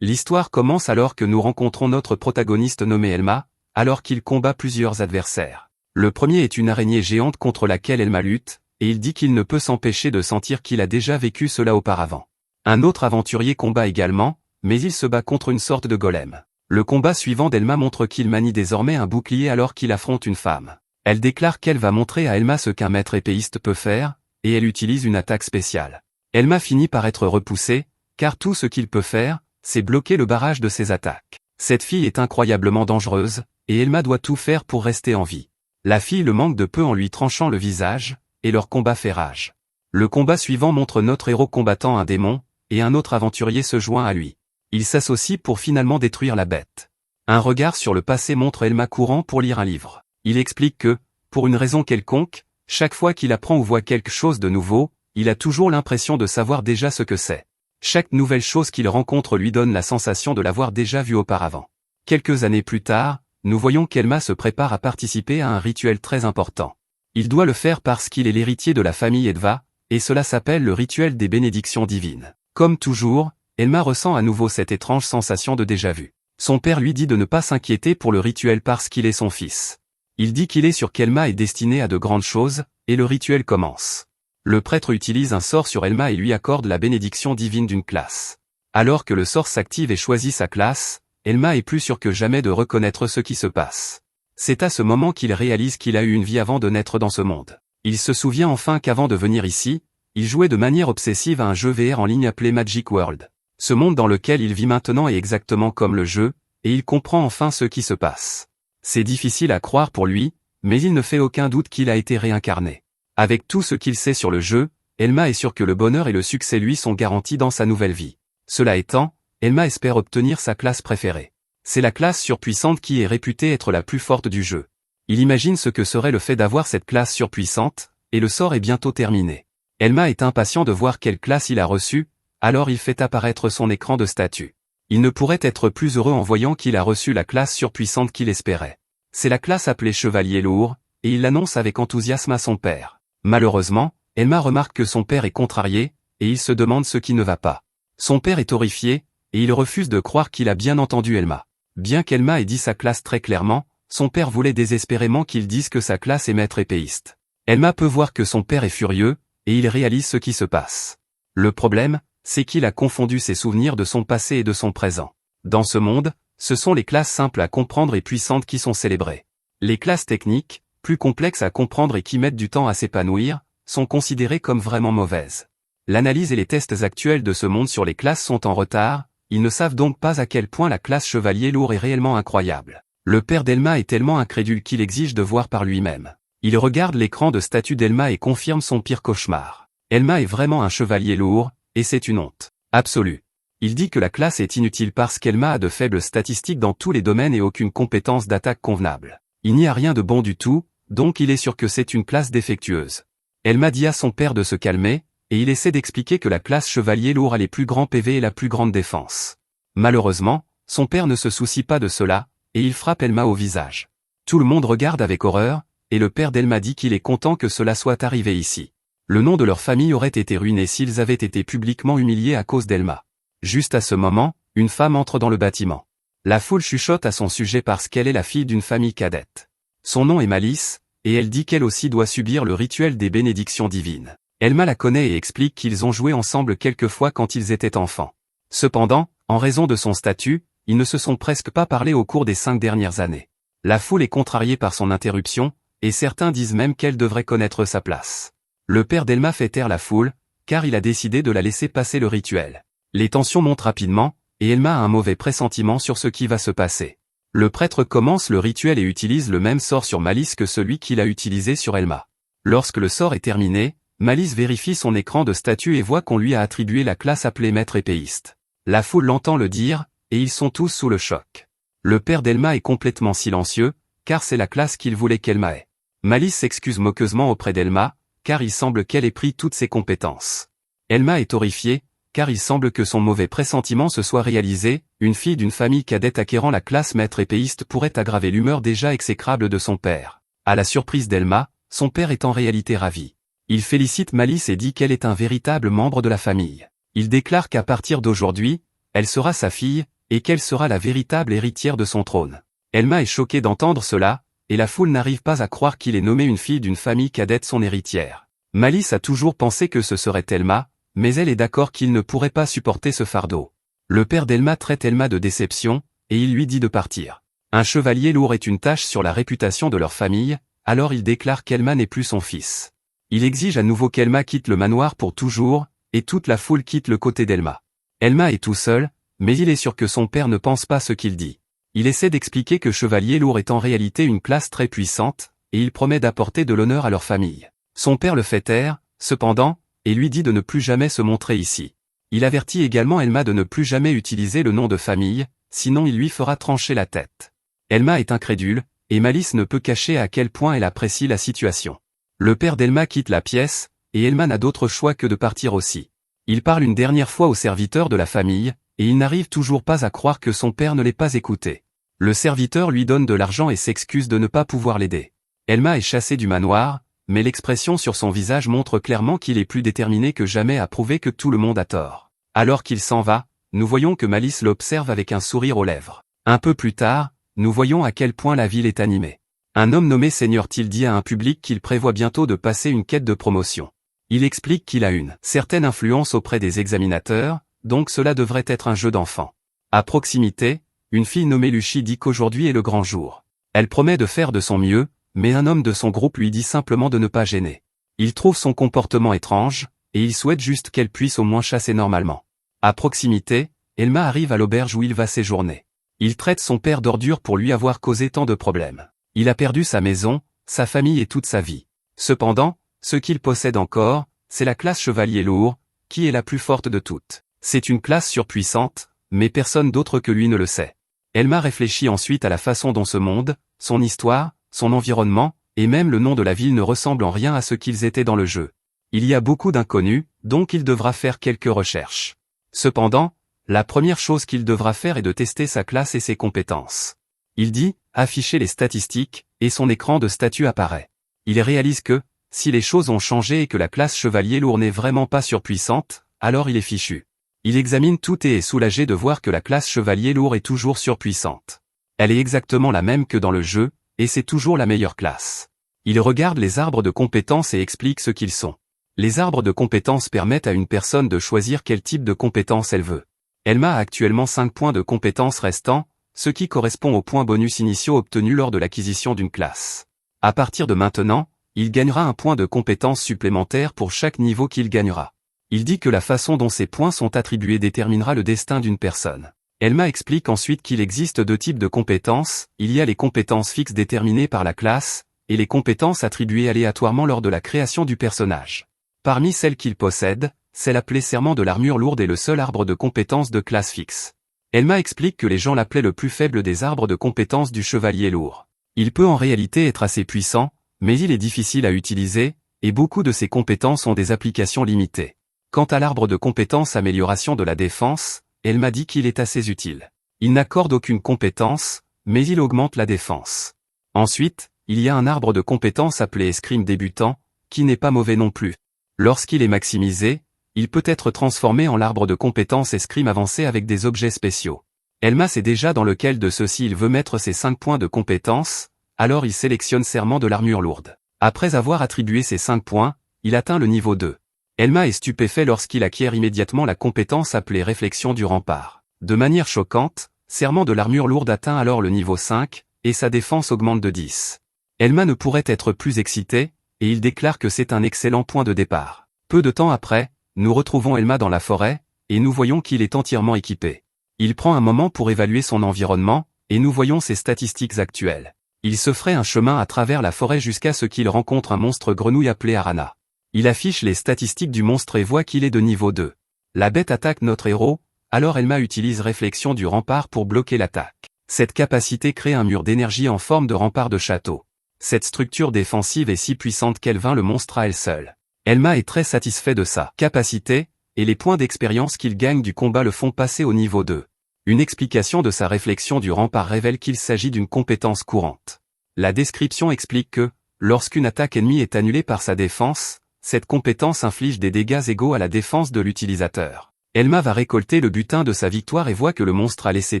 L'histoire commence alors que nous rencontrons notre protagoniste nommé Elma, alors qu'il combat plusieurs adversaires. Le premier est une araignée géante contre laquelle Elma lutte, et il dit qu'il ne peut s'empêcher de sentir qu'il a déjà vécu cela auparavant. Un autre aventurier combat également, mais il se bat contre une sorte de golem. Le combat suivant d'Elma montre qu'il manie désormais un bouclier alors qu'il affronte une femme. Elle déclare qu'elle va montrer à Elma ce qu'un maître épéiste peut faire, et elle utilise une attaque spéciale. Elma finit par être repoussée, car tout ce qu'il peut faire, c'est bloquer le barrage de ses attaques. Cette fille est incroyablement dangereuse, et Elma doit tout faire pour rester en vie. La fille le manque de peu en lui tranchant le visage, et leur combat fait rage. Le combat suivant montre notre héros combattant un démon, et un autre aventurier se joint à lui. Ils s'associent pour finalement détruire la bête. Un regard sur le passé montre Elma courant pour lire un livre. Il explique que, pour une raison quelconque, chaque fois qu'il apprend ou voit quelque chose de nouveau, il a toujours l'impression de savoir déjà ce que c'est. Chaque nouvelle chose qu'il rencontre lui donne la sensation de l'avoir déjà vu auparavant. Quelques années plus tard, nous voyons qu'Elma se prépare à participer à un rituel très important. Il doit le faire parce qu'il est l'héritier de la famille Edva, et cela s'appelle le rituel des bénédictions divines. Comme toujours, Elma ressent à nouveau cette étrange sensation de déjà-vu. Son père lui dit de ne pas s'inquiéter pour le rituel parce qu'il est son fils. Il dit qu'il est sûr qu'Elma est destinée à de grandes choses, et le rituel commence. Le prêtre utilise un sort sur Elma et lui accorde la bénédiction divine d'une classe. Alors que le sort s'active et choisit sa classe, Elma est plus sûre que jamais de reconnaître ce qui se passe. C'est à ce moment qu'il réalise qu'il a eu une vie avant de naître dans ce monde. Il se souvient enfin qu'avant de venir ici, il jouait de manière obsessive à un jeu VR en ligne appelé Magic World. Ce monde dans lequel il vit maintenant est exactement comme le jeu, et il comprend enfin ce qui se passe. C'est difficile à croire pour lui, mais il ne fait aucun doute qu'il a été réincarné. Avec tout ce qu'il sait sur le jeu, Elma est sûre que le bonheur et le succès lui sont garantis dans sa nouvelle vie. Cela étant, Elma espère obtenir sa classe préférée. C'est la classe surpuissante qui est réputée être la plus forte du jeu. Il imagine ce que serait le fait d'avoir cette classe surpuissante, et le sort est bientôt terminé. Elma est impatient de voir quelle classe il a reçue, alors il fait apparaître son écran de statut. Il ne pourrait être plus heureux en voyant qu'il a reçu la classe surpuissante qu'il espérait. C'est la classe appelée Chevalier Lourd, et il l'annonce avec enthousiasme à son père. Malheureusement, Elma remarque que son père est contrarié, et il se demande ce qui ne va pas. Son père est horrifié, et il refuse de croire qu'il a bien entendu Elma. Bien qu'Elma ait dit sa classe très clairement, son père voulait désespérément qu'il dise que sa classe est maître épéiste. Elma peut voir que son père est furieux, et il réalise ce qui se passe. Le problème, c'est qu'il a confondu ses souvenirs de son passé et de son présent. Dans ce monde, ce sont les classes simples à comprendre et puissantes qui sont célébrées. Les classes techniques, plus complexes à comprendre et qui mettent du temps à s'épanouir, sont considérées comme vraiment mauvaises. L'analyse et les tests actuels de ce monde sur les classes sont en retard, ils ne savent donc pas à quel point la classe Chevalier Lourd est réellement incroyable. Le père d'Elma est tellement incrédule qu'il exige de voir par lui-même. Il regarde l'écran de statut d'Elma et confirme son pire cauchemar. Elma est vraiment un Chevalier Lourd, et c'est une honte absolue. Il dit que la classe est inutile parce qu'Elma a de faibles statistiques dans tous les domaines et aucune compétence d'attaque convenable. Il n'y a rien de bon du tout, donc il est sûr que c'est une classe défectueuse. Elma dit à son père de se calmer, et il essaie d'expliquer que la classe Chevalier Lourd a les plus grands PV et la plus grande défense. Malheureusement, son père ne se soucie pas de cela, et il frappe Elma au visage. Tout le monde regarde avec horreur, et le père d'Elma dit qu'il est content que cela soit arrivé ici. Le nom de leur famille aurait été ruiné s'ils avaient été publiquement humiliés à cause d'Elma. Juste à ce moment, une femme entre dans le bâtiment. La foule chuchote à son sujet parce qu'elle est la fille d'une famille cadette. Son nom est Malice, et elle dit qu'elle aussi doit subir le rituel des bénédictions divines. Elma la connaît et explique qu'ils ont joué ensemble quelques fois quand ils étaient enfants. Cependant, en raison de son statut, ils ne se sont presque pas parlé au cours des 5 dernières années. La foule est contrariée par son interruption, et certains disent même qu'elle devrait connaître sa place. Le père d'Elma fait taire la foule, car il a décidé de la laisser passer le rituel. Les tensions montent rapidement, et Elma a un mauvais pressentiment sur ce qui va se passer. Le prêtre commence le rituel et utilise le même sort sur Malice que celui qu'il a utilisé sur Elma. Lorsque le sort est terminé, Malice vérifie son écran de statut et voit qu'on lui a attribué la classe appelée maître épéiste. La foule l'entend le dire, et ils sont tous sous le choc. Le père d'Elma est complètement silencieux, car c'est la classe qu'il voulait qu'Elma ait. Malice s'excuse moqueusement auprès d'Elma, car il semble qu'elle ait pris toutes ses compétences. Elma est horrifiée, car il semble que son mauvais pressentiment se soit réalisé, une fille d'une famille cadette acquérant la classe maître épéiste pourrait aggraver l'humeur déjà exécrable de son père. À la surprise d'Elma, son père est en réalité ravi. Il félicite Malice et dit qu'elle est un véritable membre de la famille. Il déclare qu'à partir d'aujourd'hui, elle sera sa fille, et qu'elle sera la véritable héritière de son trône. Elma est choquée d'entendre cela, et la foule n'arrive pas à croire qu'il ait nommé une fille d'une famille cadette son héritière. Malice a toujours pensé que ce serait Elma, mais elle est d'accord qu'il ne pourrait pas supporter ce fardeau. Le père d'Elma traite Elma de déception, et il lui dit de partir. Un chevalier lourd est une tache sur la réputation de leur famille, alors il déclare qu'Elma n'est plus son fils. Il exige à nouveau qu'Elma quitte le manoir pour toujours, et toute la foule quitte le côté d'Elma. Elma est tout seul, mais il est sûr que son père ne pense pas ce qu'il dit. Il essaie d'expliquer que Chevalier Lourd est en réalité une classe très puissante, et il promet d'apporter de l'honneur à leur famille. Son père le fait taire, cependant, et lui dit de ne plus jamais se montrer ici. Il avertit également Elma de ne plus jamais utiliser le nom de famille, sinon il lui fera trancher la tête. Elma est incrédule, et Malice ne peut cacher à quel point elle apprécie la situation. Le père d'Elma quitte la pièce, et Elma n'a d'autre choix que de partir aussi. Il parle une dernière fois au serviteur de la famille, et il n'arrive toujours pas à croire que son père ne l'ait pas écouté. Le serviteur lui donne de l'argent et s'excuse de ne pas pouvoir l'aider. Elma est chassée du manoir, mais l'expression sur son visage montre clairement qu'il est plus déterminé que jamais à prouver que tout le monde a tort. Alors qu'il s'en va, nous voyons que Malice l'observe avec un sourire aux lèvres. Un peu plus tard, nous voyons à quel point la ville est animée. Un homme nommé Seigneur Till dit à un public qu'il prévoit bientôt de passer une quête de promotion. Il explique qu'il a une certaine influence auprès des examinateurs, donc cela devrait être un jeu d'enfant. À proximité, une fille nommée Lucie dit qu'aujourd'hui est le grand jour. Elle promet de faire de son mieux, mais un homme de son groupe lui dit simplement de ne pas gêner. Il trouve son comportement étrange, et il souhaite juste qu'elle puisse au moins chasser normalement. À proximité, Elma arrive à l'auberge où il va séjourner. Il traite son père d'ordure pour lui avoir causé tant de problèmes. Il a perdu sa maison, sa famille et toute sa vie. Cependant, ce qu'il possède encore, c'est la classe Chevalier Lourd, qui est la plus forte de toutes. C'est une classe surpuissante, mais personne d'autre que lui ne le sait. Elma réfléchit ensuite à la façon dont ce monde, son histoire, son environnement, et même le nom de la ville ne ressemblent en rien à ce qu'ils étaient dans le jeu. Il y a beaucoup d'inconnus, donc il devra faire quelques recherches. Cependant, la première chose qu'il devra faire est de tester sa classe et ses compétences. Il dit, afficher les statistiques, et son écran de statut apparaît. Il réalise que, si les choses ont changé et que la classe Chevalier Lourd n'est vraiment pas surpuissante, alors il est fichu. Il examine tout et est soulagé de voir que la classe Chevalier Lourd est toujours surpuissante. Elle est exactement la même que dans le jeu, et c'est toujours la meilleure classe. Il regarde les arbres de compétences et explique ce qu'ils sont. Les arbres de compétences permettent à une personne de choisir quel type de compétence elle veut. Elma a actuellement 5 points de compétences restants, ce qui correspond aux points bonus initiaux obtenus lors de l'acquisition d'une classe. À partir de maintenant, il gagnera un point de compétence supplémentaire pour chaque niveau qu'il gagnera. Il dit que la façon dont ces points sont attribués déterminera le destin d'une personne. Elma explique ensuite qu'il existe 2 types de compétences, il y a les compétences fixes déterminées par la classe, et les compétences attribuées aléatoirement lors de la création du personnage. Parmi celles qu'il possède, celle appelée Serment de l'armure lourde est le seul arbre de compétences de classe fixe. Elma explique que les gens l'appelaient le plus faible des arbres de compétences du chevalier lourd. Il peut en réalité être assez puissant, mais il est difficile à utiliser, et beaucoup de ses compétences ont des applications limitées. Quant à l'arbre de compétences amélioration de la défense, Elma dit qu'il est assez utile. Il n'accorde aucune compétence, mais il augmente la défense. Ensuite, il y a un arbre de compétences appelé escrime débutant, qui n'est pas mauvais non plus. Lorsqu'il est maximisé, il peut être transformé en l'arbre de compétences escrime avancé avec des objets spéciaux. Elma sait déjà dans lequel de ceux-ci il veut mettre ses 5 points de compétences, alors il sélectionne Serment de l'armure lourde. Après avoir attribué ses 5 points, il atteint le niveau 2. Elma est stupéfait lorsqu'il acquiert immédiatement la compétence appelée Réflexion du rempart. De manière choquante, Serment de l'armure lourde atteint alors le niveau 5, et sa défense augmente de 10. Elma ne pourrait être plus excitée, et il déclare que c'est un excellent point de départ. Peu de temps après, nous retrouvons Elma dans la forêt, et nous voyons qu'il est entièrement équipé. Il prend un moment pour évaluer son environnement, et nous voyons ses statistiques actuelles. Il se ferait un chemin à travers la forêt jusqu'à ce qu'il rencontre un monstre grenouille appelé Arana. Il affiche les statistiques du monstre et voit qu'il est de niveau 2. La bête attaque notre héros, alors Elma utilise Réflexion du rempart pour bloquer l'attaque. Cette capacité crée un mur d'énergie en forme de rempart de château. Cette structure défensive est si puissante qu'elle vainc le monstre à elle seule. Elma est très satisfait de sa capacité, et les points d'expérience qu'il gagne du combat le font passer au niveau 2. Une explication de sa réflexion du rempart révèle qu'il s'agit d'une compétence courante. La description explique que, lorsqu'une attaque ennemie est annulée par sa défense, cette compétence inflige des dégâts égaux à la défense de l'utilisateur. Elma va récolter le butin de sa victoire et voit que le monstre a laissé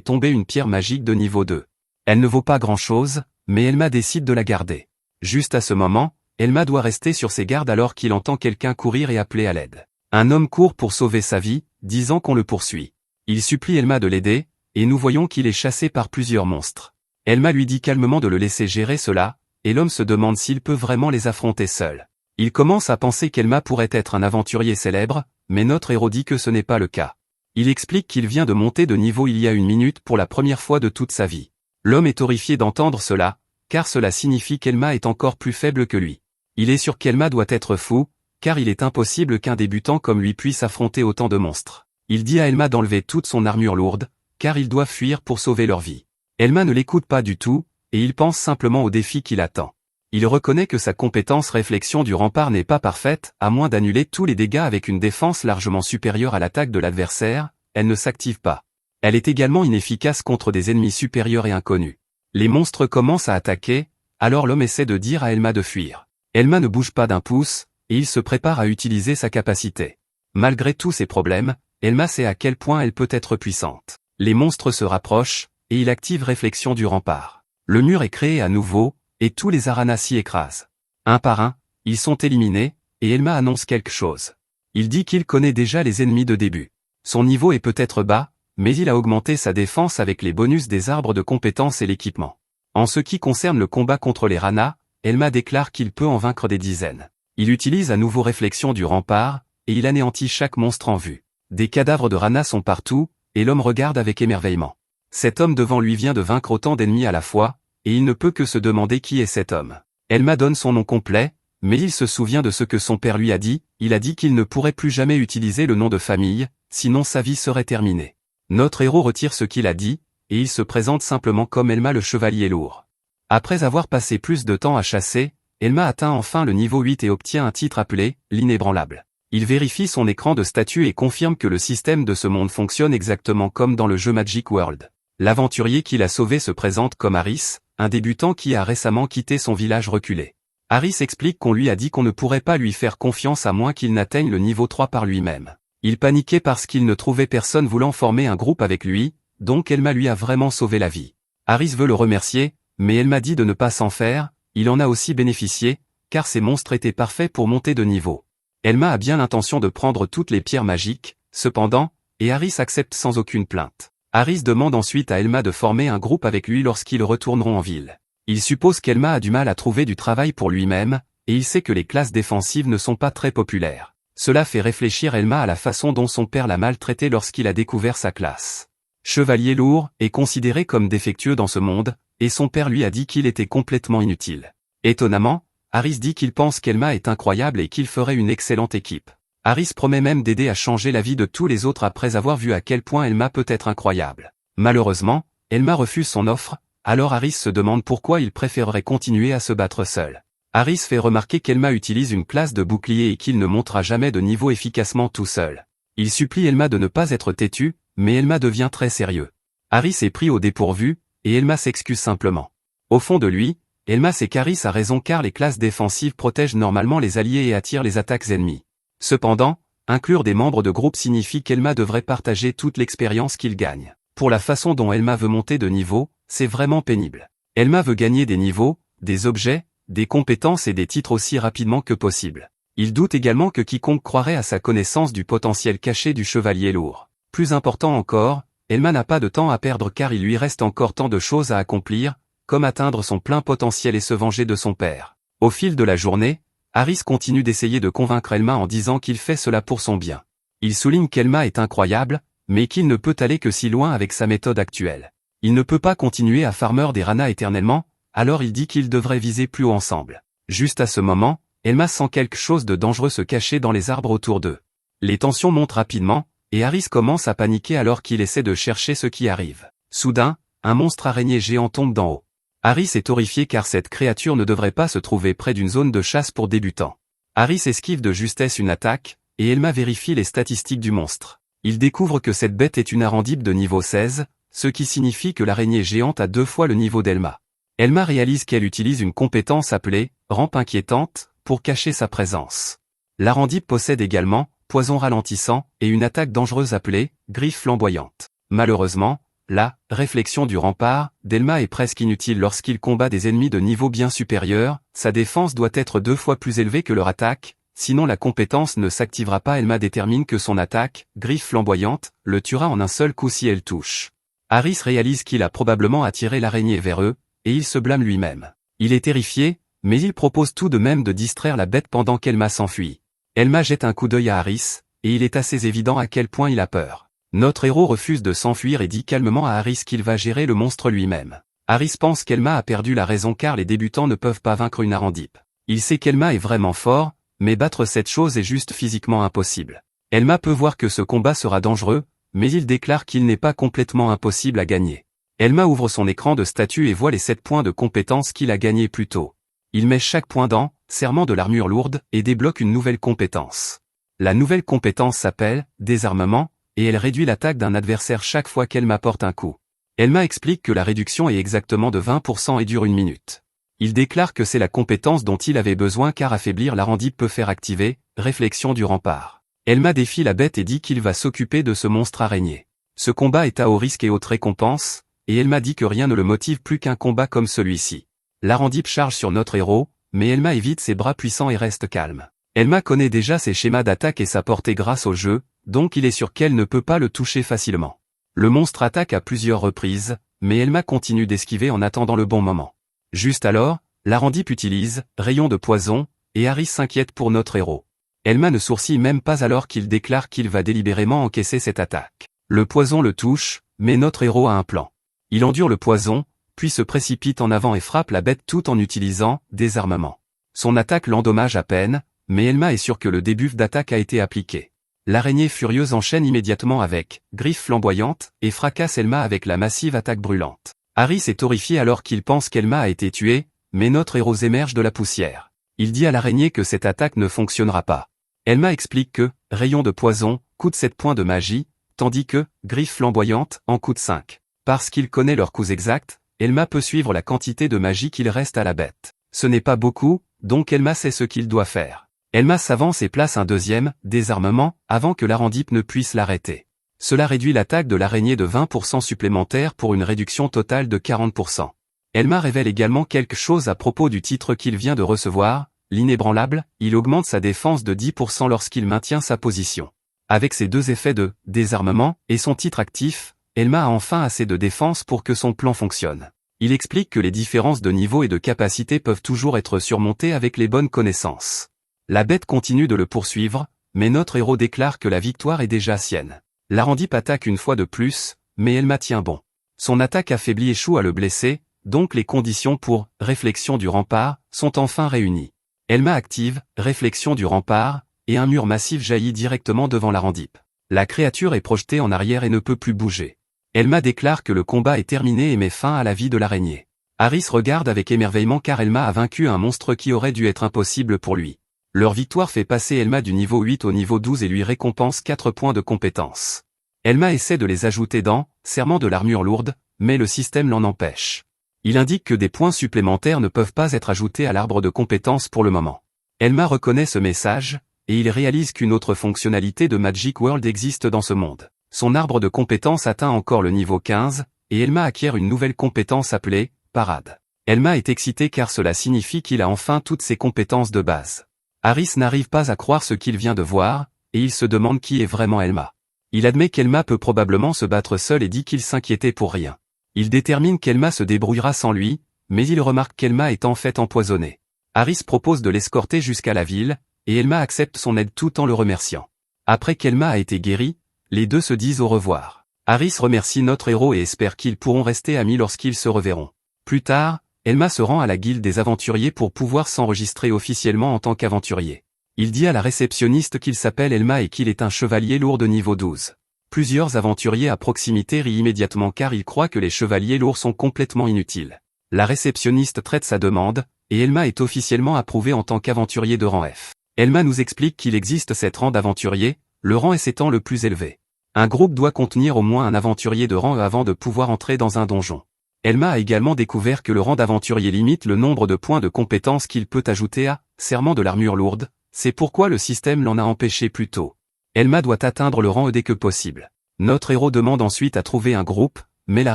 tomber une pierre magique de niveau 2. Elle ne vaut pas grand-chose, mais Elma décide de la garder. Juste à ce moment, Elma doit rester sur ses gardes alors qu'il entend quelqu'un courir et appeler à l'aide. Un homme court pour sauver sa vie, disant qu'on le poursuit. Il supplie Elma de l'aider, et nous voyons qu'il est chassé par plusieurs monstres. Elma lui dit calmement de le laisser gérer cela, et l'homme se demande s'il peut vraiment les affronter seul. Il commence à penser qu'Elma pourrait être un aventurier célèbre, mais notre héros dit que ce n'est pas le cas. Il explique qu'il vient de monter de niveau il y a une minute pour la première fois de toute sa vie. L'homme est horrifié d'entendre cela, car cela signifie qu'Elma est encore plus faible que lui. Il est sûr qu'Elma doit être fou, car il est impossible qu'un débutant comme lui puisse affronter autant de monstres. Il dit à Elma d'enlever toute son armure lourde, car ils doivent fuir pour sauver leur vie. Elma ne l'écoute pas du tout, et il pense simplement au défi qui l'attend. Il reconnaît que sa compétence réflexion du rempart n'est pas parfaite, à moins d'annuler tous les dégâts avec une défense largement supérieure à l'attaque de l'adversaire, elle ne s'active pas. Elle est également inefficace contre des ennemis supérieurs et inconnus. Les monstres commencent à attaquer, alors l'homme essaie de dire à Elma de fuir. Elma ne bouge pas d'un pouce, et il se prépare à utiliser sa capacité. Malgré tous ces problèmes, Elma sait à quel point elle peut être puissante. Les monstres se rapprochent, et il active réflexion du rempart. Le mur est créé à nouveau, et tous les aranas s'y écrasent. Un par un, ils sont éliminés, et Elma annonce quelque chose. Il dit qu'il connaît déjà les ennemis de début. Son niveau est peut-être bas, mais il a augmenté sa défense avec les bonus des arbres de compétences et l'équipement. En ce qui concerne le combat contre les ranas, Elma déclare qu'il peut en vaincre des dizaines. Il utilise à nouveau réflexion du rempart, et il anéantit chaque monstre en vue. Des cadavres de ranas sont partout, et l'homme regarde avec émerveillement. Cet homme devant lui vient de vaincre autant d'ennemis à la fois, et il ne peut que se demander qui est cet homme. Elma donne son nom complet, mais il se souvient de ce que son père lui a dit, il a dit qu'il ne pourrait plus jamais utiliser le nom de famille, sinon sa vie serait terminée. Notre héros retire ce qu'il a dit, et il se présente simplement comme Elma le chevalier lourd. Après avoir passé plus de temps à chasser, Elma atteint enfin le niveau 8 et obtient un titre appelé « l'inébranlable ». Il vérifie son écran de statut et confirme que le système de ce monde fonctionne exactement comme dans le jeu Magic World. L'aventurier qu'il a sauvé se présente comme Harris, un débutant qui a récemment quitté son village reculé. Harris explique qu'on lui a dit qu'on ne pourrait pas lui faire confiance à moins qu'il n'atteigne le niveau 3 par lui-même. Il paniquait parce qu'il ne trouvait personne voulant former un groupe avec lui, donc Elma lui a vraiment sauvé la vie. Harris veut le remercier, mais Elma dit de ne pas s'en faire, il en a aussi bénéficié, car ces monstres étaient parfaits pour monter de niveau. Elma a bien l'intention de prendre toutes les pierres magiques, cependant, et Harris accepte sans aucune plainte. Harris demande ensuite à Elma de former un groupe avec lui lorsqu'ils retourneront en ville. Il suppose qu'Elma a du mal à trouver du travail pour lui-même, et il sait que les classes défensives ne sont pas très populaires. Cela fait réfléchir Elma à la façon dont son père l'a maltraité lorsqu'il a découvert sa classe. Chevalier lourd est considéré comme défectueux dans ce monde, et son père lui a dit qu'il était complètement inutile. Étonnamment, Harris dit qu'il pense qu'Elma est incroyable et qu'il ferait une excellente équipe. Harris promet même d'aider à changer la vie de tous les autres après avoir vu à quel point Elma peut être incroyable. Malheureusement, Elma refuse son offre, alors Harris se demande pourquoi il préférerait continuer à se battre seul. Harris fait remarquer qu'Elma utilise une classe de bouclier et qu'il ne montera jamais de niveau efficacement tout seul. Il supplie Elma de ne pas être têtue, mais Elma devient très sérieux. Harris est pris au dépourvu, et Elma s'excuse simplement. Au fond de lui, Elma sait qu'Harris a raison car les classes défensives protègent normalement les alliés et attirent les attaques ennemies. Cependant, inclure des membres de groupe signifie qu'Elma devrait partager toute l'expérience qu'il gagne. Pour la façon dont Elma veut monter de niveau, c'est vraiment pénible. Elma veut gagner des niveaux, des objets, des compétences et des titres aussi rapidement que possible. Il doute également que quiconque croirait à sa connaissance du potentiel caché du chevalier lourd. Plus important encore, Elma n'a pas de temps à perdre car il lui reste encore tant de choses à accomplir, comme atteindre son plein potentiel et se venger de son père. Au fil de la journée, Harris continue d'essayer de convaincre Elma en disant qu'il fait cela pour son bien. Il souligne qu'Elma est incroyable, mais qu'il ne peut aller que si loin avec sa méthode actuelle. Il ne peut pas continuer à farmer des ranas éternellement, alors il dit qu'ils devraient viser plus haut ensemble. Juste à ce moment, Elma sent quelque chose de dangereux se cacher dans les arbres autour d'eux. Les tensions montent rapidement, et Harris commence à paniquer alors qu'il essaie de chercher ce qui arrive. Soudain, un monstre araignée géant tombe d'en haut. Harris est horrifié car cette créature ne devrait pas se trouver près d'une zone de chasse pour débutants. Harris esquive de justesse une attaque, et Elma vérifie les statistiques du monstre. Il découvre que cette bête est une arandibe de niveau 16, ce qui signifie que l'araignée géante a 2 fois le niveau d'Elma. Elma réalise qu'elle utilise une compétence appelée « rampe inquiétante » pour cacher sa présence. L'arandibe possède également poison ralentissant, et une attaque dangereuse appelée griffe flamboyante. Malheureusement, la réflexion du rempart d'Elma est presque inutile lorsqu'il combat des ennemis de niveau bien supérieur, sa défense doit être 2 fois plus élevée que leur attaque, sinon la compétence ne s'activera pas. Elma détermine que son attaque, griffe flamboyante, le tuera en un seul coup si elle touche. Harris réalise qu'il a probablement attiré l'araignée vers eux, et il se blâme lui-même. Il est terrifié, mais il propose tout de même de distraire la bête pendant qu'Elma s'enfuit. Elma jette un coup d'œil à Harris, et il est assez évident à quel point il a peur. Notre héros refuse de s'enfuir et dit calmement à Harris qu'il va gérer le monstre lui-même. Harris pense qu'Elma a perdu la raison car les débutants ne peuvent pas vaincre une Arandipe. Il sait qu'Elma est vraiment fort, mais battre cette chose est juste physiquement impossible. Elma peut voir que ce combat sera dangereux, mais il déclare qu'il n'est pas complètement impossible à gagner. Elma ouvre son écran de statut et voit les 7 points de compétence qu'il a gagnés plus tôt. Il met chaque point dans serment de l'armure lourde et débloque une nouvelle compétence. La nouvelle compétence s'appelle désarmement, et elle réduit l'attaque d'un adversaire chaque fois qu'Elma porte un coup. Elma explique que la réduction est exactement de 20% et dure 1 minute. Il déclare que c'est la compétence dont il avait besoin car affaiblir l'Arandipe peut faire activer réflexion du rempart. Elma défie la bête et dit qu'il va s'occuper de ce monstre araignée. Ce combat est à haut risque et haute récompense, et Elma dit que rien ne le motive plus qu'un combat comme celui-ci. L'Arandipe charge sur notre héros, mais Elma évite ses bras puissants et reste calme. Elma connaît déjà ses schémas d'attaque et sa portée grâce au jeu, donc il est sûr qu'elle ne peut pas le toucher facilement. Le monstre attaque à plusieurs reprises, mais Elma continue d'esquiver en attendant le bon moment. Juste alors, l'Arandipe utilise rayon de poison, et Harris s'inquiète pour notre héros. Elma ne sourcille même pas alors qu'il déclare qu'il va délibérément encaisser cette attaque. Le poison le touche, mais notre héros a un plan. Il endure le poison, puis se précipite en avant et frappe la bête tout en utilisant désarmement. Son attaque l'endommage à peine, mais Elma est sûre que le debuff d'attaque a été appliqué. L'araignée furieuse enchaîne immédiatement avec griffe flamboyante et fracasse Elma avec la massive attaque brûlante. Harris est horrifié alors qu'il pense qu'Elma a été tuée, mais notre héros émerge de la poussière. Il dit à l'araignée que cette attaque ne fonctionnera pas. Elma explique que rayon de poison coûte 7 points de magie, tandis que griffe flamboyante en coûte 5. Parce qu'il connaît leurs coûts exacts, Elma peut suivre la quantité de magie qu'il reste à la bête. Ce n'est pas beaucoup, donc Elma sait ce qu'il doit faire. Elma s'avance et place un deuxième désarmement avant que l'Arandipe ne puisse l'arrêter. Cela réduit l'attaque de l'araignée de 20% supplémentaire pour une réduction totale de 40%. Elma révèle également quelque chose à propos du titre qu'il vient de recevoir, l'inébranlable, il augmente sa défense de 10% lorsqu'il maintient sa position. Avec ces deux effets de désarmement et son titre actif, Elma a enfin assez de défense pour que son plan fonctionne. Il explique que les différences de niveau et de capacité peuvent toujours être surmontées avec les bonnes connaissances. La bête continue de le poursuivre, mais notre héros déclare que la victoire est déjà sienne. L'Arandipe attaque une fois de plus, mais Elma tient bon. Son attaque affaiblie échoue à le blesser, donc les conditions pour réflexion du rempart sont enfin réunies. Elma active réflexion du rempart, et un mur massif jaillit directement devant l'Arandipe. La créature est projetée en arrière et ne peut plus bouger. Elma déclare que le combat est terminé et met fin à la vie de l'araignée. Harris regarde avec émerveillement car Elma a vaincu un monstre qui aurait dû être impossible pour lui. Leur victoire fait passer Elma du niveau 8 au niveau 12 et lui récompense 4 points de compétence. Elma essaie de les ajouter dans serment de l'armure lourde, mais le système l'en empêche. Il indique que des points supplémentaires ne peuvent pas être ajoutés à l'arbre de compétences pour le moment. Elma reconnaît ce message, et il réalise qu'une autre fonctionnalité de Magic World existe dans ce monde. Son arbre de compétences atteint encore le niveau 15, et Elma acquiert une nouvelle compétence appelée Parade. Elma est excitée car cela signifie qu'il a enfin toutes ses compétences de base. Harris n'arrive pas à croire ce qu'il vient de voir, et il se demande qui est vraiment Elma. Il admet qu'Elma peut probablement se battre seule et dit qu'il s'inquiétait pour rien. Il détermine qu'Elma se débrouillera sans lui, mais il remarque qu'Elma est en fait empoisonnée. Harris propose de l'escorter jusqu'à la ville, et Elma accepte son aide tout en le remerciant. Après qu'Elma a été guérie, les deux se disent au revoir. Harris remercie notre héros et espère qu'ils pourront rester amis lorsqu'ils se reverront. Plus tard, Elma se rend à la guilde des aventuriers pour pouvoir s'enregistrer officiellement en tant qu'aventurier. Il dit à la réceptionniste qu'il s'appelle Elma et qu'il est un chevalier lourd de niveau 12. Plusieurs aventuriers à proximité rient immédiatement car ils croient que les chevaliers lourds sont complètement inutiles. La réceptionniste traite sa demande, et Elma est officiellement approuvé en tant qu'aventurier de rang F. Elma nous explique qu'il existe 7 rangs d'aventuriers, le rang S étant le plus élevé. Un groupe doit contenir au moins un aventurier de rang E avant de pouvoir entrer dans un donjon. Elma a également découvert que le rang d'aventurier limite le nombre de points de compétence qu'il peut ajouter à serment de l'armure lourde, c'est pourquoi le système l'en a empêché plus tôt. Elma doit atteindre le rang E dès que possible. Notre héros demande ensuite à trouver un groupe, mais la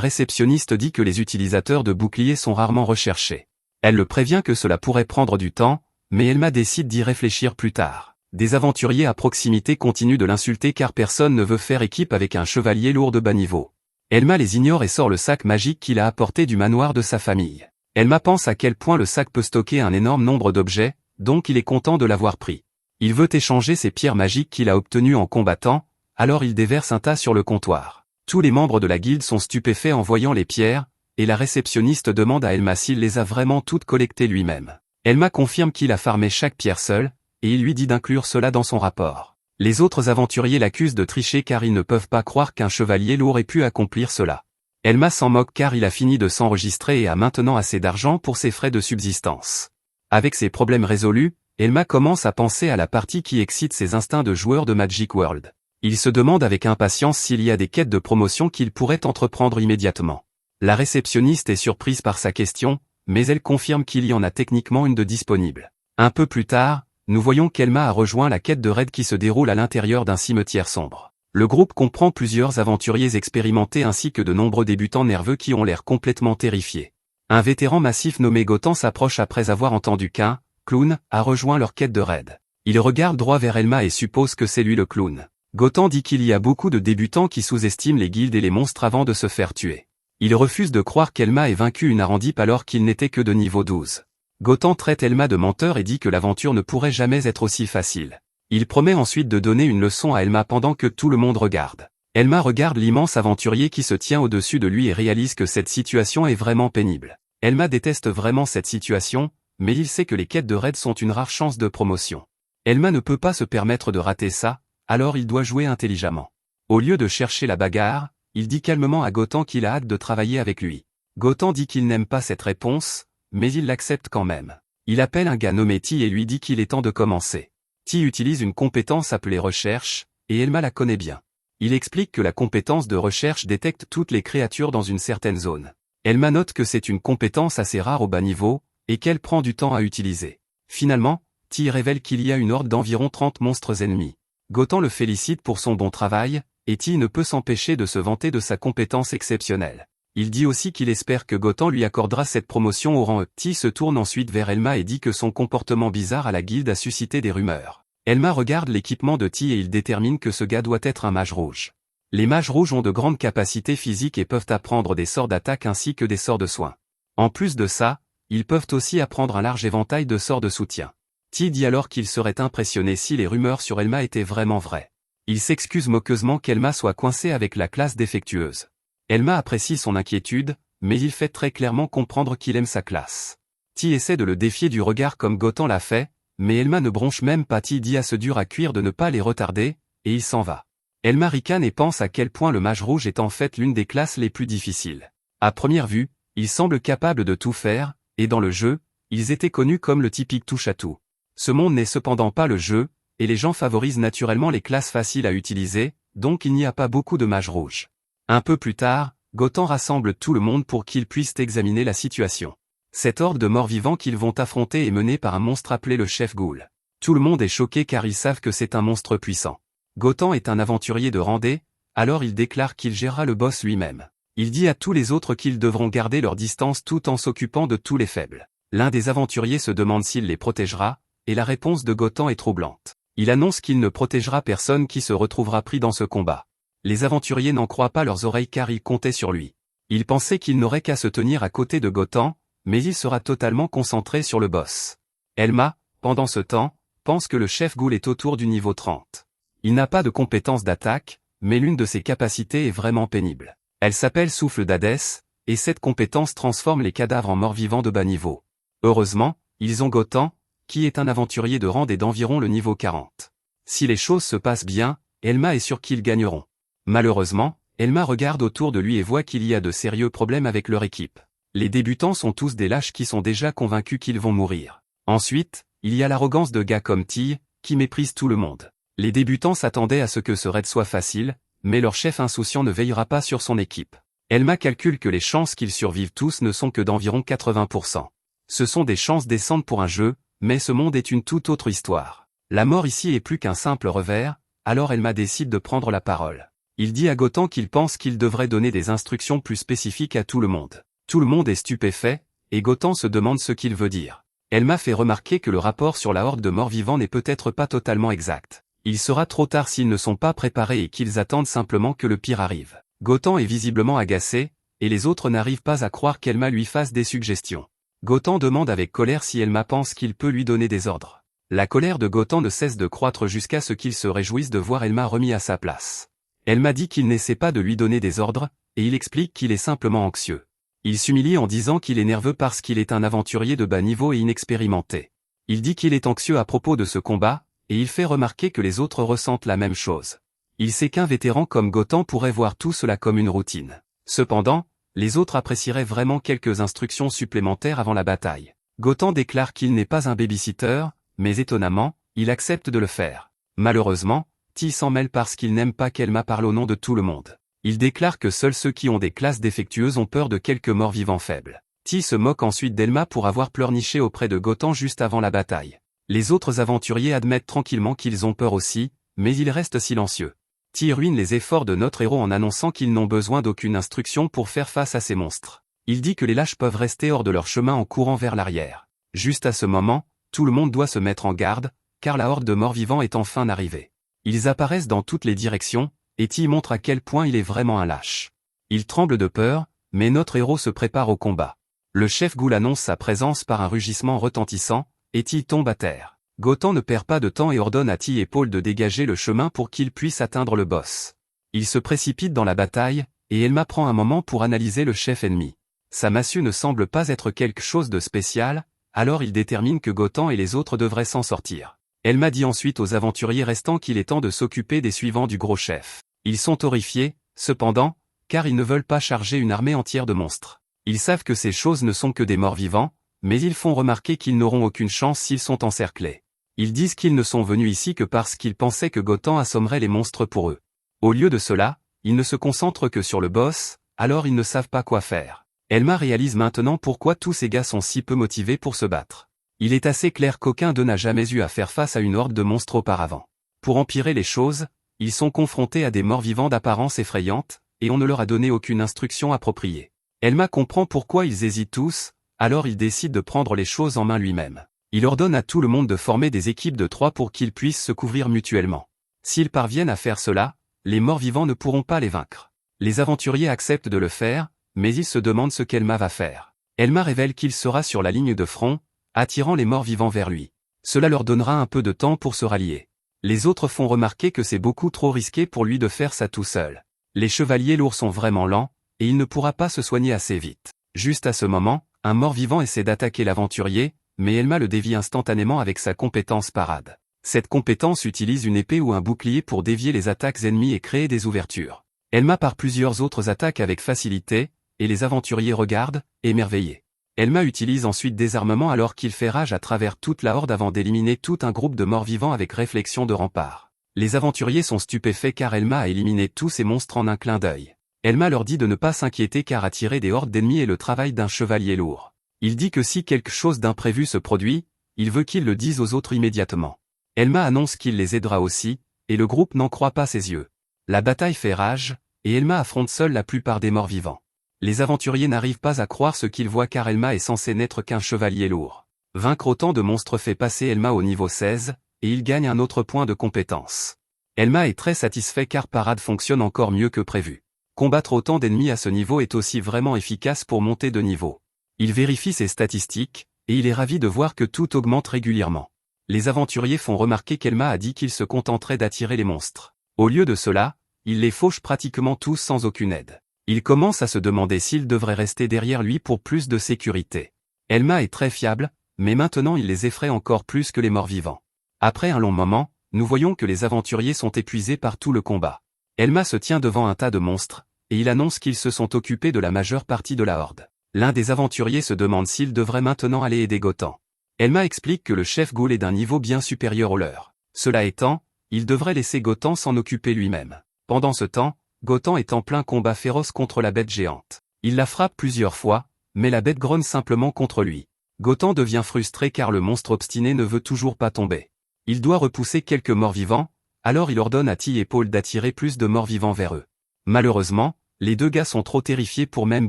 réceptionniste dit que les utilisateurs de boucliers sont rarement recherchés. Elle le prévient que cela pourrait prendre du temps, mais Elma décide d'y réfléchir plus tard. Des aventuriers à proximité continuent de l'insulter car personne ne veut faire équipe avec un chevalier lourd de bas niveau. Elma les ignore et sort le sac magique qu'il a apporté du manoir de sa famille. Elma pense à quel point le sac peut stocker un énorme nombre d'objets, donc il est content de l'avoir pris. Il veut échanger ses pierres magiques qu'il a obtenues en combattant, alors il déverse un tas sur le comptoir. Tous les membres de la guilde sont stupéfaits en voyant les pierres, et la réceptionniste demande à Elma s'il les a vraiment toutes collectées lui-même. Elma confirme qu'il a farmé chaque pierre seul, et il lui dit d'inclure cela dans son rapport. Les autres aventuriers l'accusent de tricher car ils ne peuvent pas croire qu'un chevalier lourd ait pu accomplir cela. Elma s'en moque car il a fini de s'enregistrer et a maintenant assez d'argent pour ses frais de subsistance. Avec ses problèmes résolus, Elma commence à penser à la partie qui excite ses instincts de joueur de Magic World. Il se demande avec impatience s'il y a des quêtes de promotion qu'il pourrait entreprendre immédiatement. La réceptionniste est surprise par sa question, mais elle confirme qu'il y en a techniquement une de disponible. Un peu plus tard, nous voyons qu'Elma a rejoint la quête de raid qui se déroule à l'intérieur d'un cimetière sombre. Le groupe comprend plusieurs aventuriers expérimentés ainsi que de nombreux débutants nerveux qui ont l'air complètement terrifiés. Un vétéran massif nommé Gotan s'approche après avoir entendu qu'un clown a rejoint leur quête de raid. Il regarde droit vers Elma et suppose que c'est lui le clown. Gotan dit qu'il y a beaucoup de débutants qui sous-estiment les guildes et les monstres avant de se faire tuer. Il refuse de croire qu'Elma ait vaincu une Arandip alors qu'il n'était que de niveau 12. Gotan traite Elma de menteur et dit que l'aventure ne pourrait jamais être aussi facile. Il promet ensuite de donner une leçon à Elma pendant que tout le monde regarde. Elma regarde l'immense aventurier qui se tient au-dessus de lui et réalise que cette situation est vraiment pénible. Elma déteste vraiment cette situation, mais il sait que les quêtes de raid sont une rare chance de promotion. Elma ne peut pas se permettre de rater ça, alors il doit jouer intelligemment. Au lieu de chercher la bagarre, il dit calmement à Gotan qu'il a hâte de travailler avec lui. Gotan dit qu'il n'aime pas cette réponse, mais il l'accepte quand même. Il appelle un gars nommé Ti et lui dit qu'il est temps de commencer. Ti utilise une compétence appelée recherche, et Elma la connaît bien. Il explique que la compétence de recherche détecte toutes les créatures dans une certaine zone. Elma note que c'est une compétence assez rare au bas niveau, et qu'elle prend du temps à utiliser. Finalement, Ti révèle qu'il y a une horde d'environ 30 monstres ennemis. Gotan le félicite pour son bon travail, et Ti ne peut s'empêcher de se vanter de sa compétence exceptionnelle. Il dit aussi qu'il espère que Gotan lui accordera cette promotion au rang E. Ti se tourne ensuite vers Elma et dit que son comportement bizarre à la guilde a suscité des rumeurs. Elma regarde l'équipement de Ti et il détermine que ce gars doit être un mage rouge. Les mages rouges ont de grandes capacités physiques et peuvent apprendre des sorts d'attaque ainsi que des sorts de soins. En plus de ça, ils peuvent aussi apprendre un large éventail de sorts de soutien. Ti dit alors qu'il serait impressionné si les rumeurs sur Elma étaient vraiment vraies. Il s'excuse moqueusement qu'Elma soit coincée avec la classe défectueuse. Elma apprécie son inquiétude, mais il fait très clairement comprendre qu'il aime sa classe. Ti essaie de le défier du regard comme Gotan l'a fait, mais Elma ne bronche même pas. Ti dit à ce dur à cuire de ne pas les retarder, et il s'en va. Elma ricane et pense à quel point le mage rouge est en fait l'une des classes les plus difficiles. À première vue, il semble capable de tout faire, et dans le jeu, ils étaient connus comme le typique touche-à-tout. Ce monde n'est cependant pas le jeu, et les gens favorisent naturellement les classes faciles à utiliser, donc il n'y a pas beaucoup de mages rouges. Un peu plus tard, Gotan rassemble tout le monde pour qu'ils puissent examiner la situation. Cette horde de morts-vivants qu'ils vont affronter est menée par un monstre appelé le chef Ghoul. Tout le monde est choqué car ils savent que c'est un monstre puissant. Gotan est un aventurier de randé, alors il déclare qu'il gérera le boss lui-même. Il dit à tous les autres qu'ils devront garder leur distance tout en s'occupant de tous les faibles. L'un des aventuriers se demande s'il les protégera, et la réponse de Gotan est troublante. Il annonce qu'il ne protégera personne qui se retrouvera pris dans ce combat. Les aventuriers n'en croient pas leurs oreilles car ils comptaient sur lui. Ils pensaient qu'il n'aurait qu'à se tenir à côté de Gotan, mais il sera totalement concentré sur le boss. Elma, pendant ce temps, pense que le chef Ghoul est autour du niveau 30. Il n'a pas de compétence d'attaque, mais l'une de ses capacités est vraiment pénible. Elle s'appelle Souffle d'Hadès, et cette compétence transforme les cadavres en morts-vivants de bas niveau. Heureusement, ils ont Gotan, qui est un aventurier de rang et d'environ le niveau 40. Si les choses se passent bien, Elma est sûre qu'ils gagneront. Malheureusement, Elma regarde autour de lui et voit qu'il y a de sérieux problèmes avec leur équipe. Les débutants sont tous des lâches qui sont déjà convaincus qu'ils vont mourir. Ensuite, il y a l'arrogance de gars comme Ti, qui méprise tout le monde. Les débutants s'attendaient à ce que ce raid soit facile, mais leur chef insouciant ne veillera pas sur son équipe. Elma calcule que les chances qu'ils survivent tous ne sont que d'environ 80%. Ce sont des chances décentes pour un jeu, mais ce monde est une toute autre histoire. La mort ici est plus qu'un simple revers, alors Elma décide de prendre la parole. Il dit à Gotan qu'il pense qu'il devrait donner des instructions plus spécifiques à tout le monde. Tout le monde est stupéfait, et Gotan se demande ce qu'il veut dire. Elma fait remarquer que le rapport sur la horde de morts-vivants n'est peut-être pas totalement exact. Il sera trop tard s'ils ne sont pas préparés et qu'ils attendent simplement que le pire arrive. Gotan est visiblement agacé, et les autres n'arrivent pas à croire qu'Elma lui fasse des suggestions. Gotan demande avec colère si Elma pense qu'il peut lui donner des ordres. La colère de Gotan ne cesse de croître jusqu'à ce qu'il se réjouisse de voir Elma remis à sa place. Elma dit qu'il n'essaie pas de lui donner des ordres, et il explique qu'il est simplement anxieux. Il s'humilie en disant qu'il est nerveux parce qu'il est un aventurier de bas niveau et inexpérimenté. Il dit qu'il est anxieux à propos de ce combat, et il fait remarquer que les autres ressentent la même chose. Il sait qu'un vétéran comme Gotan pourrait voir tout cela comme une routine. Cependant, les autres apprécieraient vraiment quelques instructions supplémentaires avant la bataille. Gotan déclare qu'il n'est pas un babysitter, mais étonnamment, il accepte de le faire. Malheureusement, Ti s'en mêle parce qu'il n'aime pas qu'Elma parle au nom de tout le monde. Il déclare que seuls ceux qui ont des classes défectueuses ont peur de quelques morts-vivants faibles. Ti se moque ensuite d'Elma pour avoir pleurniché auprès de Gotan juste avant la bataille. Les autres aventuriers admettent tranquillement qu'ils ont peur aussi, mais ils restent silencieux. Ti ruine les efforts de notre héros en annonçant qu'ils n'ont besoin d'aucune instruction pour faire face à ces monstres. Il dit que les lâches peuvent rester hors de leur chemin en courant vers l'arrière. Juste à ce moment, tout le monde doit se mettre en garde, car la horde de morts-vivants est enfin arrivée. Ils apparaissent dans toutes les directions, et Ti montre à quel point il est vraiment un lâche. Il tremble de peur, mais notre héros se prépare au combat. Le chef Ghoul annonce sa présence par un rugissement retentissant, et Ti tombe à terre. Gotan ne perd pas de temps et ordonne à Ti et Paul de dégager le chemin pour qu'ils puissent atteindre le boss. Il se précipite dans la bataille, et Elma prend un moment pour analyser le chef ennemi. Sa massue ne semble pas être quelque chose de spécial, alors il détermine que Gotan et les autres devraient s'en sortir. Elma dit ensuite aux aventuriers restants qu'il est temps de s'occuper des suivants du gros chef. Ils sont horrifiés, cependant, car ils ne veulent pas charger une armée entière de monstres. Ils savent que ces choses ne sont que des morts vivants, mais ils font remarquer qu'ils n'auront aucune chance s'ils sont encerclés. Ils disent qu'ils ne sont venus ici que parce qu'ils pensaient que Gotan assommerait les monstres pour eux. Au lieu de cela, ils ne se concentrent que sur le boss, alors ils ne savent pas quoi faire. Elma réalise maintenant pourquoi tous ces gars sont si peu motivés pour se battre. Il est assez clair qu'aucun d'eux n'a jamais eu à faire face à une horde de monstres auparavant. Pour empirer les choses, ils sont confrontés à des morts-vivants d'apparence effrayante, et on ne leur a donné aucune instruction appropriée. Elma comprend pourquoi ils hésitent tous, alors il décide de prendre les choses en main lui-même. Il ordonne à tout le monde de former des équipes de 3 pour qu'ils puissent se couvrir mutuellement. S'ils parviennent à faire cela, les morts-vivants ne pourront pas les vaincre. Les aventuriers acceptent de le faire, mais ils se demandent ce qu'Elma va faire. Elma révèle qu'il sera sur la ligne de front, attirant les morts-vivants vers lui. Cela leur donnera un peu de temps pour se rallier. Les autres font remarquer que c'est beaucoup trop risqué pour lui de faire ça tout seul. Les chevaliers lourds sont vraiment lents, et il ne pourra pas se soigner assez vite. Juste à ce moment, un mort-vivant essaie d'attaquer l'aventurier, mais Elma le dévie instantanément avec sa compétence parade. Cette compétence utilise une épée ou un bouclier pour dévier les attaques ennemies et créer des ouvertures. Elma part plusieurs autres attaques avec facilité, et les aventuriers regardent, émerveillés. Elma utilise ensuite des armements alors qu'il fait rage à travers toute la horde avant d'éliminer tout un groupe de morts-vivants avec réflexion de rempart. Les aventuriers sont stupéfaits car Elma a éliminé tous ces monstres en un clin d'œil. Elma leur dit de ne pas s'inquiéter car attirer des hordes d'ennemis est le travail d'un chevalier lourd. Il dit que si quelque chose d'imprévu se produit, il veut qu'ils le disent aux autres immédiatement. Elma annonce qu'il les aidera aussi, et le groupe n'en croit pas ses yeux. La bataille fait rage, et Elma affronte seule la plupart des morts-vivants. Les aventuriers n'arrivent pas à croire ce qu'ils voient car Elma est censée n'être qu'un chevalier lourd. Vaincre autant de monstres fait passer Elma au niveau 16, et il gagne un autre point de compétence. Elma est très satisfait car Parade fonctionne encore mieux que prévu. Combattre autant d'ennemis à ce niveau est aussi vraiment efficace pour monter de niveau. Il vérifie ses statistiques, et il est ravi de voir que tout augmente régulièrement. Les aventuriers font remarquer qu'Elma a dit qu'il se contenterait d'attirer les monstres. Au lieu de cela, il les fauche pratiquement tous sans aucune aide. Il commence à se demander s'il devrait rester derrière lui pour plus de sécurité. Elma est très fiable, mais maintenant il les effraie encore plus que les morts-vivants. Après un long moment, nous voyons que les aventuriers sont épuisés par tout le combat. Elma se tient devant un tas de monstres, et il annonce qu'ils se sont occupés de la majeure partie de la horde. L'un des aventuriers se demande s'il devrait maintenant aller aider Gotan. Elma explique que le chef Ghoul est d'un niveau bien supérieur au leur. Cela étant, il devrait laisser Gotan s'en occuper lui-même. Pendant ce temps, Gotan est en plein combat féroce contre la bête géante. Il la frappe plusieurs fois, mais la bête grogne simplement contre lui. Gotan devient frustré car le monstre obstiné ne veut toujours pas tomber. Il doit repousser quelques morts-vivants, Alors il ordonne à Ti et Paul d'attirer plus de morts-vivants vers eux. Malheureusement, les deux gars sont trop terrifiés pour même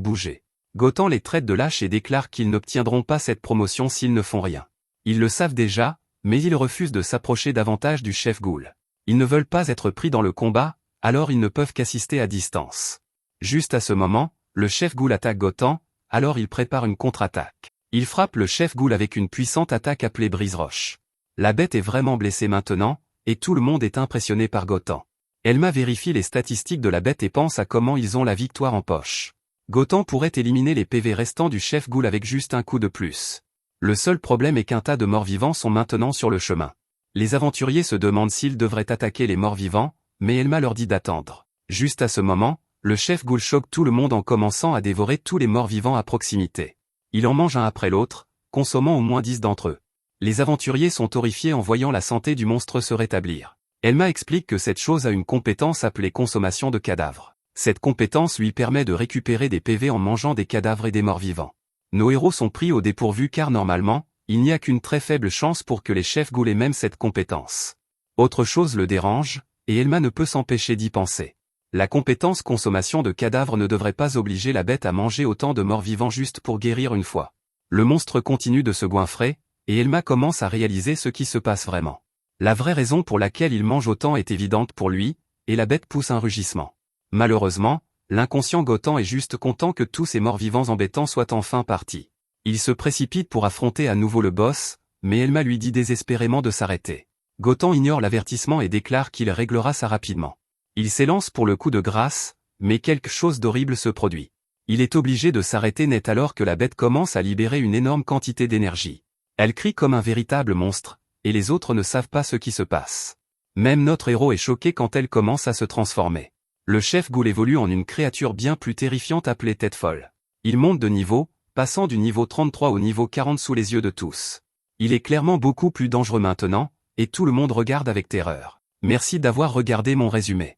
bouger. Gotan les traite de lâches et déclare qu'ils n'obtiendront pas cette promotion s'ils ne font rien. Ils le savent déjà, mais ils refusent de s'approcher davantage du chef Ghoul. Ils ne veulent pas être pris dans le combat, alors ils ne peuvent qu'assister à distance. Juste à ce moment, le chef Ghoul attaque Gotan, alors il prépare une contre-attaque. Il frappe le chef Ghoul avec une puissante attaque appelée Brise-Roche. La bête est vraiment blessée maintenant, et tout le monde est impressionné par Gotan. Elma vérifie les statistiques de la bête et pense à comment ils ont la victoire en poche. Gotan pourrait éliminer les PV restants du chef Ghoul avec juste un coup de plus. Le seul problème est qu'un tas de morts-vivants sont maintenant sur le chemin. Les aventuriers se demandent s'ils devraient attaquer les morts-vivants, mais Elma leur dit d'attendre. Juste à ce moment, le chef Ghoul choque tout le monde en commençant à dévorer tous les morts-vivants à proximité. Il en mange un après l'autre, consommant au moins 10 d'entre eux. Les aventuriers sont horrifiés en voyant la santé du monstre se rétablir. Elma explique que cette chose a une compétence appelée consommation de cadavres. Cette compétence lui permet de récupérer des PV en mangeant des cadavres et des morts-vivants. Nos héros sont pris au dépourvu car normalement, il n'y a qu'une très faible chance pour que les chefs Ghoul aient même cette compétence. Autre chose le dérange, et Elma ne peut s'empêcher d'y penser. La compétence consommation de cadavres ne devrait pas obliger la bête à manger autant de morts-vivants juste pour guérir une fois. Le monstre continue de se goinfrer, et Elma commence à réaliser ce qui se passe vraiment. La vraie raison pour laquelle il mange autant est évidente pour lui, et la bête pousse un rugissement. Malheureusement, l'inconscient Gotan est juste content que tous ces morts-vivants embêtants soient enfin partis. Il se précipite pour affronter à nouveau le boss, mais Elma lui dit désespérément de s'arrêter. Gotan ignore l'avertissement et déclare qu'il réglera ça rapidement. Il s'élance pour le coup de grâce, mais quelque chose d'horrible se produit. Il est obligé de s'arrêter net alors que la bête commence à libérer une énorme quantité d'énergie. Elle crie comme un véritable monstre, et les autres ne savent pas ce qui se passe. Même notre héros est choqué quand elle commence à se transformer. Le chef Ghoul évolue en une créature bien plus terrifiante appelée Tête Folle. Il monte de niveau, passant du niveau 33 au niveau 40 sous les yeux de tous. Il est clairement beaucoup plus dangereux maintenant, et tout le monde regarde avec terreur. Merci d'avoir regardé mon résumé.